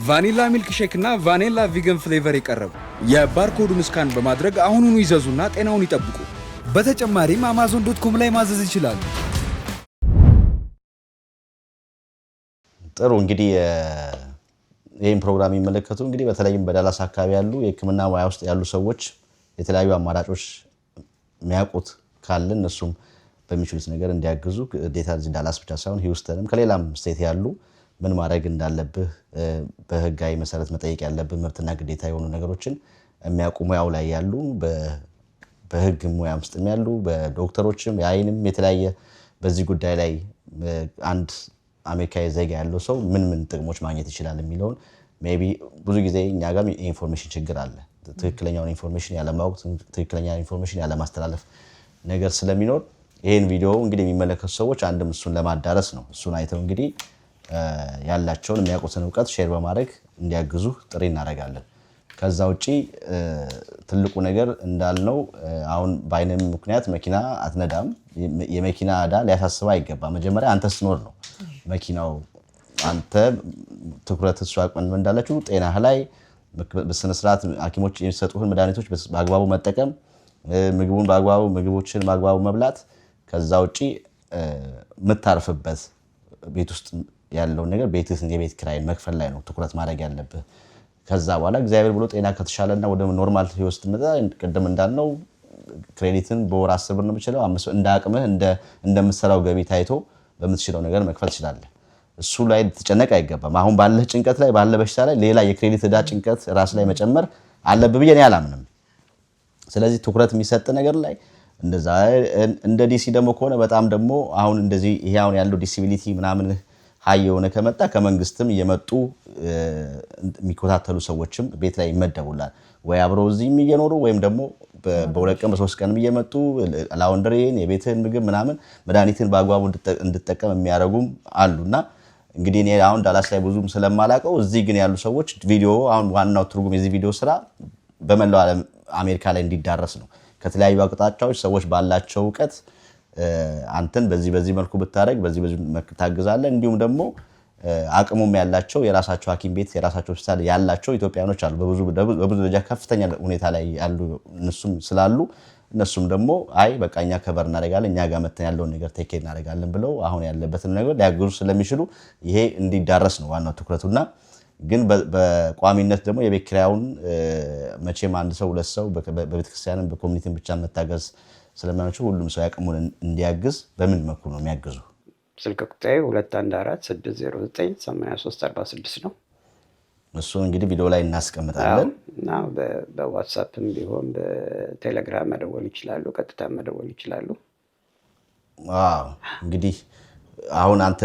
ቫኒላ ሚልክ ሼክ እና ቫኒላ ቪገን ፍሌቨር የቀረቡ የባርኮዱን ስካን በማድረግ አሁኑኑ ይዘዙና ጤናውን ይጠብቁ። በተጨማሪም amazon.com ላይ ማዘዝ ይችላሉ። ጥሩ እንግዲህ ይህን ፕሮግራም የሚመለከቱ እንግዲህ በተለይም በዳላስ አካባቢ ያሉ የህክምና ሙያ ውስጥ ያሉ ሰዎች የተለያዩ አማራጮች የሚያውቁት ካለ እነሱም በሚችሉት ነገር እንዲያግዙ ግዴታ እዚህ ዳላስ ብቻ ሳይሆን ሂውስተንም ከሌላም ስቴት ያሉ ምን ማድረግ እንዳለብህ በህጋዊ መሰረት መጠየቅ ያለብህ መብትና ግዴታ የሆኑ ነገሮችን የሚያውቁ ሙያው ላይ ያሉ በህግ ሙያ ውስጥ ያሉ በዶክተሮችም የአይንም የተለያየ በዚህ ጉዳይ ላይ አንድ አሜሪካዊ ዜጋ ያለው ሰው ምን ጥቅሞች ማግኘት ይችላል የሚለውን ሜቢ ብዙ ጊዜ እኛ ጋር ኢንፎርሜሽን ችግር አለ። ትክክለኛውን ኢንፎርሜሽን ያለማወቅ ትክክለኛ ኢንፎርሜሽን ያለማስተላለፍ ነገር ስለሚኖር ይሄን ቪዲዮ እንግዲህ የሚመለከቱ ሰዎች አንድም እሱን ለማዳረስ ነው። እሱን አይተው እንግዲህ ያላቸውን የሚያውቁትን እውቀት ሼር በማድረግ እንዲያግዙ ጥሪ እናደርጋለን። ከዛ ውጪ ትልቁ ነገር እንዳልነው አሁን በአይንም ምክንያት መኪና አትነዳም። የመኪና ዕዳ ሊያሳስብ አይገባ። መጀመሪያ አንተ ስትኖር ነው መኪናው አንተ ትኩረት እሱ አቅመን እንዳለችው ጤናህ ላይ በስነ ስርዓት ሐኪሞች የሚሰጡህን መድኃኒቶች በአግባቡ መጠቀም፣ ምግቡን በአግባቡ ምግቦችን በአግባቡ መብላት። ከዛ ውጪ የምታርፍበት ቤት ውስጥ ያለውን ነገር የቤት ኪራይን መክፈል ላይ ነው ትኩረት ማድረግ ያለብህ። ከዛ በኋላ እግዚአብሔር ብሎ ጤና ከተሻለና ወደ ኖርማል ህይወት ስትመጣ ቅድም እንዳልነው ክሬዲትን በወር 10 ብር ነው የምችለው እንደ አቅምህ እንደምትሰራው ገቢ ታይቶ በምትችለው ነገር መክፈል ትችላለህ። እሱ ላይ ተጨነቅ አይገባም። አሁን ባለህ ጭንቀት ላይ ባለ በሽታ ላይ ሌላ የክሬዲት ዕዳ ጭንቀት ራስ ላይ መጨመር አለብህ ብዬ እኔ አላምንም። ስለዚህ ትኩረት የሚሰጥ ነገር ላይ እንደዛ እንደ ዲሲ ደግሞ ከሆነ በጣም ደግሞ አሁን እንደዚህ ይሄ አሁን ያለው ዲሲቢሊቲ ምናምን ሀይ የሆነ ከመጣ ከመንግስትም እየመጡ የሚከታተሉ ሰዎችም ቤት ላይ ይመደቡላል ወይ አብረው እዚህም እየኖሩ ወይም ደግሞ በሁለት ቀን በሶስት ቀንም እየመጡ ላውንደሪን የቤትህን ምግብ ምናምን መድኃኒትን በአግባቡ እንድጠቀም የሚያደርጉም አሉና እንግዲህ እኔ አሁን ዳላስ ላይ ብዙም ስለማላውቀው እዚህ ግን ያሉ ሰዎች ቪዲዮ አሁን ዋናው ትርጉም የዚህ ቪዲዮ ስራ በመላው ዓለም አሜሪካ ላይ እንዲዳረስ ነው። ከተለያዩ አቅጣጫዎች ሰዎች ባላቸው እውቀት አንተን በዚህ መልኩ ብታረግ በዚህ መልኩ ታግዛለህ። እንዲሁም ደግሞ አቅሙም ያላቸው የራሳቸው ሐኪም ቤት የራሳቸው ሆስፒታል ያላቸው ኢትዮጵያኖች አሉ በብዙ ደረጃ ከፍተኛ ሁኔታ ላይ ያሉ እነሱም ስላሉ እነሱም ደግሞ አይ በቃ እኛ ከበር እናደርጋለን እኛ ጋር መተን ያለውን ነገር ቴክ እናደርጋለን ብለው አሁን ያለበትን ነገር ሊያግዙ ስለሚችሉ ይሄ እንዲዳረስ ነው ዋናው ትኩረቱና ግን በቋሚነት ደግሞ የቤት ኪራዩን መቼም አንድ ሰው ሁለት ሰው በቤተክርስቲያንም በኮሚኒቲም ብቻ መታገዝ ስለማይችል ሁሉም ሰው ያቅሙን እንዲያግዝ በምን መልኩ ነው የሚያግዙ? ስልክ ቁጥሬ 214-609-8346 ነው። እሱን እንግዲህ ቪዲዮ ላይ እናስቀምጣለን እና በዋትስአፕም ቢሆን በቴሌግራም መደወል ይችላሉ፣ ቀጥታ መደወል ይችላሉ። ዋው እንግዲህ አሁን አንተ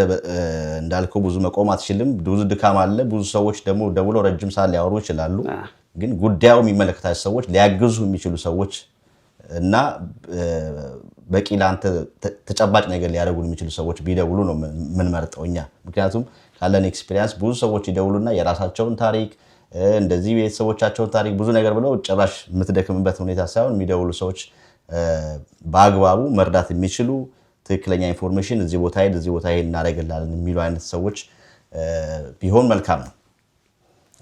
እንዳልከው ብዙ መቆም አትችልም፣ ብዙ ድካም አለ። ብዙ ሰዎች ደግሞ ደውለው ረጅም ሰዓት ሊያወሩ ይችላሉ። ግን ጉዳዩ የሚመለከታቸው ሰዎች ሊያግዙ የሚችሉ ሰዎች እና በቂ ለአንተ ተጨባጭ ነገር ሊያደርጉ የሚችሉ ሰዎች ቢደውሉ ነው የምንመርጠው እኛ። ምክንያቱም ካለን ኤክስፒሪየንስ ብዙ ሰዎች ይደውሉና የራሳቸውን ታሪክ እንደዚህ ቤተሰቦቻቸውን ታሪክ ብዙ ነገር ብለው ጭራሽ የምትደክምበት ሁኔታ ሳይሆን የሚደውሉ ሰዎች በአግባቡ መርዳት የሚችሉ ትክክለኛ ኢንፎርሜሽን እዚህ ቦታ ሄድ እዚህ ቦታ ሄድ እናደርግላለን የሚሉ አይነት ሰዎች ቢሆን መልካም ነው።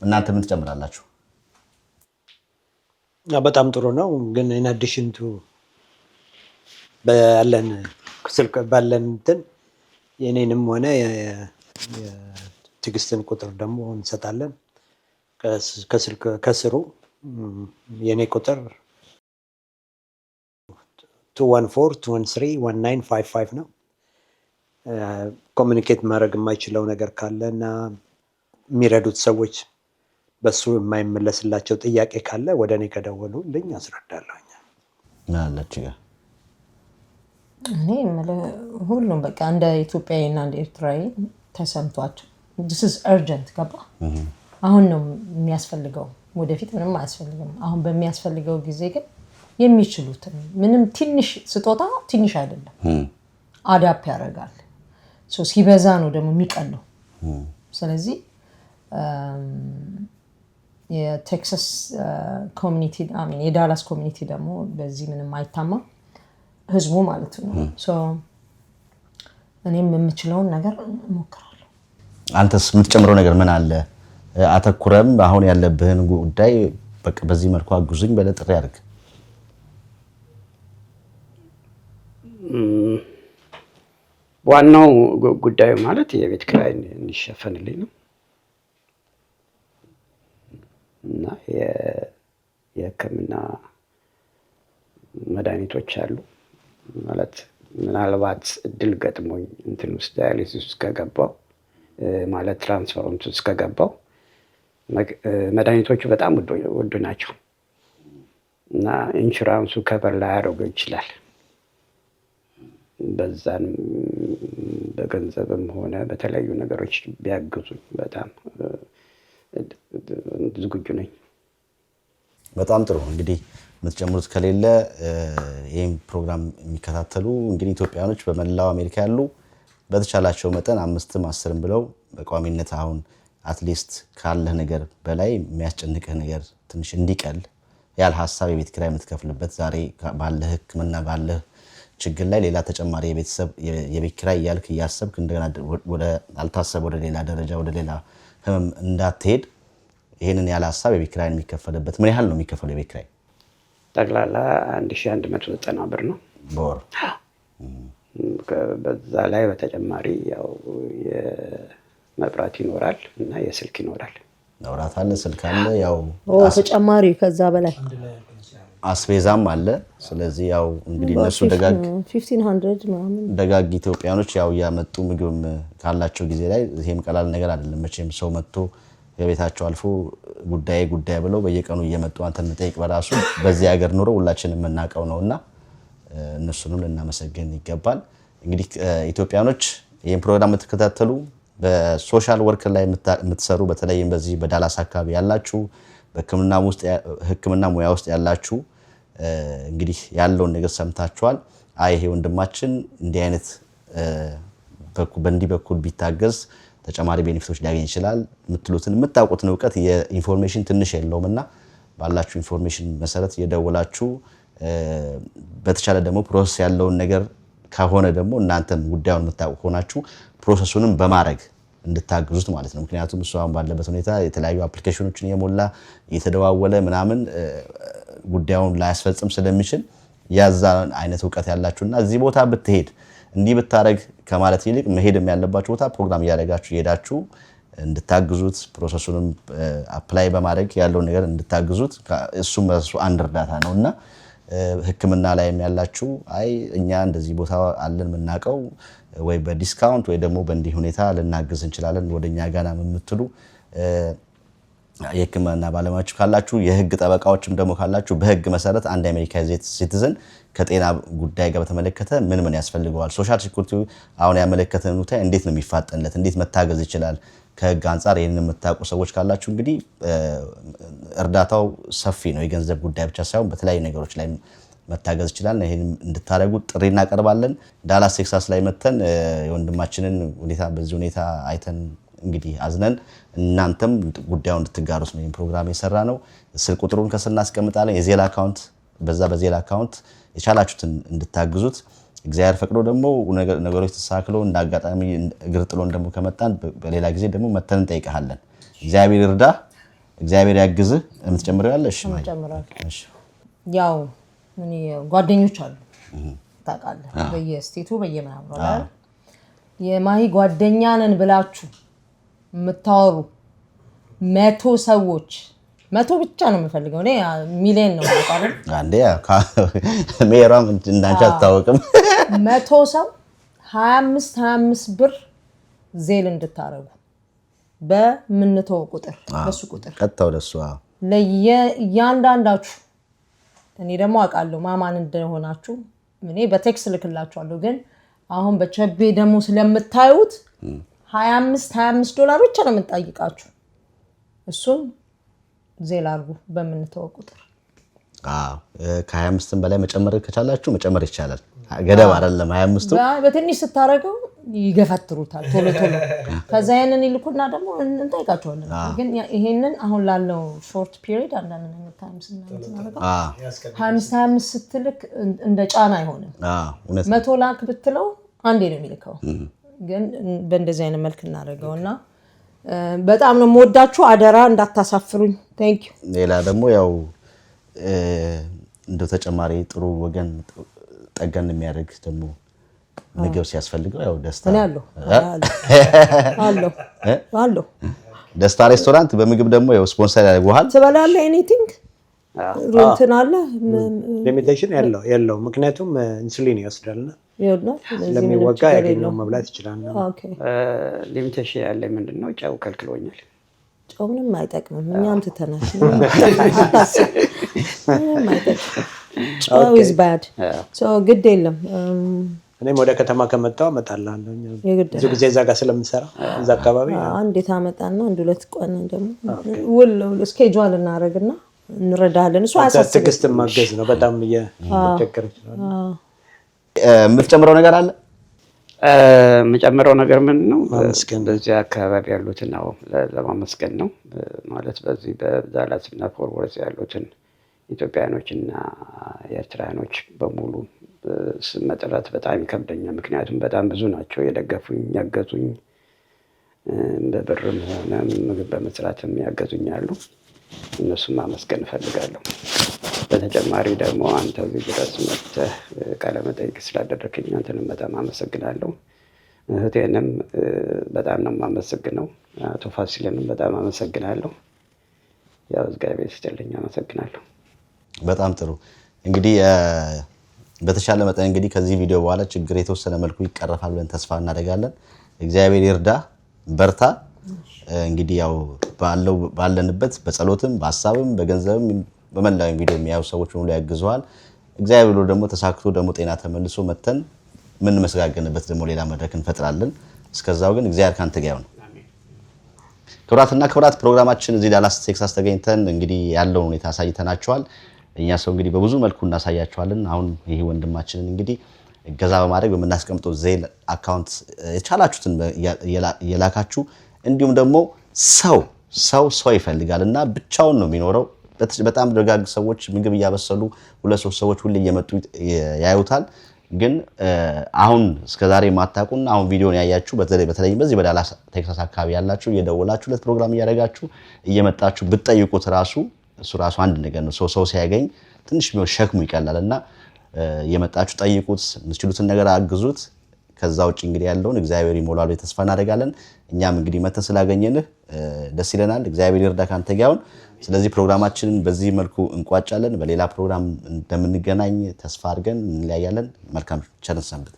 እናንተ ምን ትጨምራላችሁ? በጣም ጥሩ ነው። ግን in addition to ባለን እንትን የኔንም ሆነ የትዕግስትን ቁጥር ደግሞ እንሰጣለን። ከስሩ የኔ ቁጥር 214-213-1955 ነው። ኮሚኒኬት ማድረግ የማይችለው ነገር ካለ እና የሚረዱት ሰዎች በሱ የማይመለስላቸው ጥያቄ ካለ ወደ እኔ ከደወሉ ልኝ አስረዳለሁ። እኔ ሁሉም በቃ እንደ ኢትዮጵያዊ እና እንደ ኤርትራዊ ተሰምቷቸው this is urgent ገባ። አሁን ነው የሚያስፈልገው፣ ወደፊት ምንም አያስፈልግም። አሁን በሚያስፈልገው ጊዜ ግን የሚችሉትን ምንም ትንሽ ስጦታ ትንሽ አይደለም አዳፕ ያደርጋል። ሲበዛ ነው ደግሞ የሚቀለው። ስለዚህ የቴክሳስ ኮሚኒቲ የዳላስ ኮሚኒቲ ደግሞ በዚህ ምንም አይታማም ህዝቡ ማለት ነው። እኔም የምችለውን ነገር እሞክራለሁ። አንተስ የምትጨምረው ነገር ምን አለ? አተኩረም አሁን ያለብህን ጉዳይ በቃ በዚህ መልኩ አግዙኝ በለ ጥሪ አድርግ። ዋናው ጉዳዩ ማለት የቤት ኪራይ እንዲሸፈንልኝ ነው እና የሕክምና መድኃኒቶች አሉ ማለት ምናልባት እድል ገጥሞኝ እንትን ውስጥ ዳያሊሲስ ውስጥ ከገባው ማለት ትራንስፈሮንት ውስጥ ከገባው መድኃኒቶቹ በጣም ውድ ናቸው እና ኢንሹራንሱ ከበር ላይ ያደርገው ይችላል። በዛን በገንዘብም ሆነ በተለያዩ ነገሮች ቢያግዙኝ በጣም ዝግጁ ነኝ። በጣም ጥሩ። እንግዲህ የምትጨምሩት ከሌለ ይህም ፕሮግራም የሚከታተሉ እንግዲህ ኢትዮጵያኖች በመላው አሜሪካ ያሉ በተቻላቸው መጠን 5-10 ብለው በቋሚነት አሁን አትሊስት ካለህ ነገር በላይ የሚያስጨንቅህ ነገር ትንሽ እንዲቀል ያለ ሀሳብ የቤት ኪራይ የምትከፍልበት ዛሬ ባለህ ሕክምና ባለህ ችግር ላይ ሌላ ተጨማሪ የቤት ኪራይ እያልክ እያሰብክ እንደገና ወደ አልታሰበ ወደ ሌላ ደረጃ ወደ ሌላ ህመም እንዳትሄድ ይሄንን ያለ ሀሳብ የቤት ኪራይ የሚከፈልበት ምን ያህል ነው የሚከፈለው? የቤት ኪራይ ጠቅላላ 1190 ብር ነው በወር። በዛ ላይ በተጨማሪ ያው የመብራት ይኖራል እና የስልክ ይኖራል። መብራት አለ፣ ስልክ አለ፣ ያው ተጨማሪ ከዛ በላይ አስቤዛም አለ። ስለዚህ ያው እንግዲህ እነሱ 1500 ምናምን ደጋግ ኢትዮጵያኖች ያው ያመጡ ምግብ ካላቸው ጊዜ ላይ ይሄም ቀላል ነገር አይደለም። መቼም ሰው መጥቶ የቤታቸው አልፎ ጉዳይ ብለው በየቀኑ እየመጡ አንተን መጠየቅ በራሱ በዚህ ሀገር ኑሮ ሁላችንም የምናውቀው ነውና እነሱንም ልናመሰግን ይገባል። እንግዲህ ኢትዮጵያኖች ይሄን ፕሮግራም የምትከታተሉ በሶሻል ወርክ ላይ የምትሰሩ በተለይም በዚህ በዳላስ አካባቢ ያላችሁ በሕክምና ሙያ ውስጥ ያላችሁ እንግዲህ ያለውን ነገር ሰምታችኋል። ይሄ ወንድማችን እንዲህ አይነት በእንዲህ በኩል ቢታገዝ ተጨማሪ ቤኔፊቶች ሊያገኝ ይችላል የምትሉትን የምታውቁትን እውቀት የኢንፎርሜሽን ትንሽ የለውምና ባላችሁ ኢንፎርሜሽን መሰረት እየደወላችሁ በተቻለ ደግሞ ፕሮሰስ ያለውን ነገር ከሆነ ደግሞ እናንተም ጉዳዩን የምታውቁ ሆናችሁ ፕሮሰሱንም በማድረግ እንድታግዙት ማለት ነው። ምክንያቱም እሱ አሁን ባለበት ሁኔታ የተለያዩ አፕሊኬሽኖችን የሞላ እየተደዋወለ ምናምን ጉዳዩን ላያስፈጽም ስለሚችል ያዛ አይነት እውቀት ያላችሁና እዚህ ቦታ ብትሄድ እንዲህ ብታረግ ከማለት ይልቅ መሄድም ያለባችሁ ቦታ ፕሮግራም እያደረጋችሁ ይሄዳችሁ እንድታግዙት ፕሮሰሱንም አፕላይ በማድረግ ያለውን ነገር እንድታግዙት እሱም አንድ እርዳታ ነውና ሕክምና ላይም ያላችሁ እኛ እንደዚህ ቦታ አለን የምናውቀው ወይ በዲስካውንት ወይ ደግሞ በእንዲህ ሁኔታ ልናግዝ እንችላለን ወደኛ ጋና የምትሉ የሕክምና ባለሙያዎች ካላችሁ የህግ ጠበቃዎችም ደግሞ ካላችሁ በህግ መሰረት አንድ አሜሪካ ሲቲዝን ከጤና ጉዳይ ጋር በተመለከተ ምን ያስፈልገዋል ሶሻል ሴኩሪቲ አሁን ያመለከተን ሁኔታ እንዴት ነው የሚፋጠንለት እንዴት መታገዝ ይችላል ከህግ አንፃር ይሄንን የምታውቁ ሰዎች ካላችሁ እንግዲህ እርዳታው ሰፊ ነው የገንዘብ ጉዳይ ብቻ ሳይሆን በተለያዩ ነገሮች ላይ መታገዝ ይችላል። ይሄንን እንድታረጉ ጥሪ እናቀርባለን። ዳላስ ቴክሳስ ላይ መተን የወንድማችንን ሁኔታ በዚህ ሁኔታ አይተን እንግዲህ አዝነን እናንተም ጉዳዩን እንድትጋሩት ነው ፕሮግራም የሰራ ነው። ስልክ ቁጥሩን ከስር እናስቀምጣለን። የዜላ አካውንት በዜላ አካውንት የቻላችሁትን እንድታግዙት እግዚአብሔር ፈቅዶ ደግሞ ነገሮች ተሳክለው እንዳጋጣሚ እግር ጥሎን ደግሞ ከመጣን በሌላ ጊዜ ደግሞ መተን እንጠይቀሃለን። እግዚአብሔር ይርዳ፣ እግዚአብሔር ያግዝህ። የምትጨምረው ያለሽ? እሺ ያው ምን ጓደኞች አሉ ታውቃለህ፣ በየስቴቱ በየምናምኑ አይደል የማሂ ጓደኛ ነን ብላችሁ የምታወሩ 100 ሰዎች 100 ብቻ ነው የምፈልገው እኔ ሚሊዮን ነው ማለት አንዴ ሜራም እንዳንቺ አታውቅም 100 ሰው 25 ብር ዜል እንድታረጉ በምንተው ቁጥር በሱ ቁጥር ቀጣው ደሱ ለየአንዳንዳችሁ እኔ ደግሞ አውቃለሁ ማማን እንደሆናችሁ እኔ በቴክስት ልክላችኋለሁ ግን አሁን በቸቤ ደግሞ ስለምታዩት $25 ብቻ ነው የምንጠይቃችሁ እሱን ዜል አርጉ በምንተው ቁጥር ከ25 በላይ መጨመር ከቻላችሁ መጨመር ይቻላል ገደብ አይደለም 25 በትንሽ ስታረገው ይገፈትሩታል ቶሎ ከዛ ያንን ይልኩና ደግሞ እንጠይቃቸዋለን ግን ይሄንን አሁን ላለው ሾርት ፒሪድ አንዳንድ ነገር ታይምስ እናደርጋለን 25 ስትልክ እንደ ጫና አይሆንም 100 ላክ ብትለው አንዴ ነው የሚልከው ግን በእንደዚህ አይነት መልክ እናደርገውና በጣም ነው የምወዳችሁ አደራ እንዳታሳፍሩኝ ቴንክ ዩ ሌላ ደግሞ ያው እንደው ተጨማሪ ጥሩ ወገን ጠገን የሚያደርግ ደግሞ ምግብ ሲያስፈልገው ያው ደስታ አሎ ደስታ ሬስቶራንት በምግብ ደግሞ ያው ስፖንሰር ያደርጉሃል ትበላለህ ኤኒቲንግ ሩንትን አለ ሊሚቴሽን ያለው ምክንያቱም ኢንሱሊን ይወስዳልና ለሚወጋ ያገኘው መብላት ይችላል ኦኬ ሊሚቴሽን ያለ ምንድነው ጫው ከልክሎኛል ጫው ምንም አይጠቅምም እኛም ትተናሽ ምንም አይጠቅም ጫው is bad so good የለም እኔም ወደ ከተማ ከመጣው አመጣላለሁ ብዙ ጊዜ እዛ ጋር ስለምሰራ እዛ አካባቢ አንዴ ታመጣና አንድ ሁለት ቀን ደግሞ ውል ስኬጁል እናደርግና እንረዳለን እሱ አሳስብ ትግስት ማገዝ ነው በጣም እየተቸገረች ነው የምትጨምረው ነገር አለ የምጨምረው ነገር ምንድነው በዚህ አካባቢ ያሉትን ነው ለማመስገን ነው ማለት በዚህ በዳላስና ፎርወርዝ ያሉትን ኢትዮጵያኖችና ኤርትራኖች በሙሉ ስመጥራት በጣም ይከብደኛል ምክንያቱም በጣም ብዙ ናቸው የደገፉኝ ያገዙኝ በብርም ሆነ ምግብ በመስራትም ያገዙኛሉ እነሱን ማመስገን ፈልጋለሁ በተጨማሪ ደግሞ አንተ እዚህ ድረስ መጥተህ ቃለ መጠይቅ ስላደረክኝ አንተንም በጣም አመሰግናለሁ እህቴንም በጣም ነው የማመሰግነው አቶ ፋሲልንም በጣም አመሰግናለሁ ያው እግዚአብሔር ይስጥልኝ አመሰግናለሁ በጣም ጥሩ እንግዲህ በተሻለ መጠን እንግዲህ ከዚህ ቪዲዮ በኋላ ችግር የተወሰነ መልኩ ይቀርፋል ብለን ተስፋ እናደርጋለን። እግዚአብሔር ይርዳ፣ በርታ። እንግዲህ ያው ባለንበት በጸሎትም በሐሳብም በገንዘብም በመላው ቪዲዮ የሚያዩ ሰዎች ሁሉ ያግዙሃል። እግዚአብሔር ብሎ ደግሞ ተሳክቶ ደግሞ ጤና ተመልሶ መተን ምን መስጋገንበት ደግሞ ሌላ መድረክ እንፈጥራለን። እስከዛው ግን እግዚአብሔር ካንተ ጋር ይሁን። ክቡራትና ክቡራት ፕሮግራማችን እዚህ ዳላስ ቴክሳስ ተገኝተን እንግዲህ ያለውን ሁኔታ አሳይተናቸዋል። እኛ ሰው እንግዲህ በብዙ መልኩ እናሳያቸዋለን። አሁን ይሄ ወንድማችንን እንግዲህ እገዛ በማድረግ በምናስቀምጠው ዜል አካውንት የቻላችሁትን እየላካችሁ እንዲሁም ደግሞ ሰው ይፈልጋልና ብቻውን ነው የሚኖረው። በጣም ደጋግ ሰዎች ምግብ እያበሰሉ 2-3 ሰዎች ሁሌ እየመጡ ያዩታል። ግን አሁን እስከዛሬ ማታቁና አሁን ቪዲዮን ያያችሁ በተለይ በዚህ በዳላስ ቴክሳስ አካባቢ ያላችሁ እየደወላችሁ ለፕሮግራም እያደረጋችሁ እየመጣችሁ ብትጠይቁት እሱ ራሱ አንድ ነገር ነው። ሰው ሲያገኝ ትንሽ ቢሆን ሸክሙ ይቀላልና እየመጣችሁ ጠይቁት፣ የምትችሉትን ነገር አግዙት። ከዛ ውጭ እንግዲህ ያለውን እግዚአብሔር ይሞላል ተስፋ እናደርጋለን። እኛም እንግዲህ መተን ስላገኘንህ ደስ ይለናል። እግዚአብሔር ይርዳ ካንተ ጋር ይሁን። ስለዚህ ፕሮግራማችንን በዚህ መልኩ እንቋጫለን። በሌላ ፕሮግራም እንደምንገናኝ ተስፋ አድርገን እንለያያለን። መልካም ቸር ሰንብት።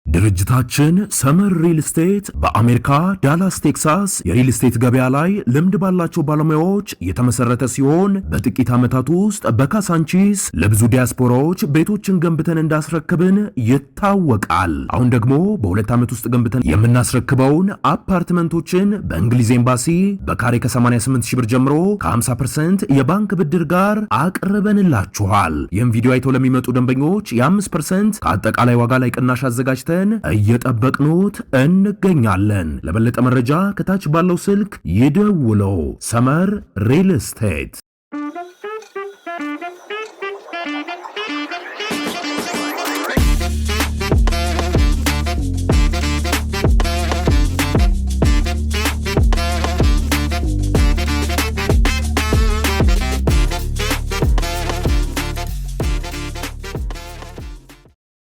ድርጅታችን ሰመር ሪል ስቴት በአሜሪካ ዳላስ ቴክሳስ የሪል ስቴት ገበያ ላይ ልምድ ባላቸው ባለሙያዎች የተመሰረተ ሲሆን በጥቂት ዓመታት ውስጥ በካሳንቺስ ለብዙ ዲያስፖራዎች ቤቶችን ገንብተን እንዳስረክብን ይታወቃል። አሁን ደግሞ በ2 ዓመት ውስጥ ገንብተን የምናስረክበውን አፓርትመንቶችን በእንግሊዝ ኤምባሲ በካሬ ከ88,000 ብር ጀምሮ ከ50% የባንክ ብድር ጋር አቅርበንላችኋል። ይህም ቪዲዮ አይተው ለሚመጡ ደንበኞች የ5% ከአጠቃላይ ዋጋ ላይ ቅናሽ አዘጋጅተን እየጠበቅኑት እንገኛለን። ለበለጠ መረጃ ከታች ባለው ስልክ ይደውለው። ሰመር ሪል ስቴት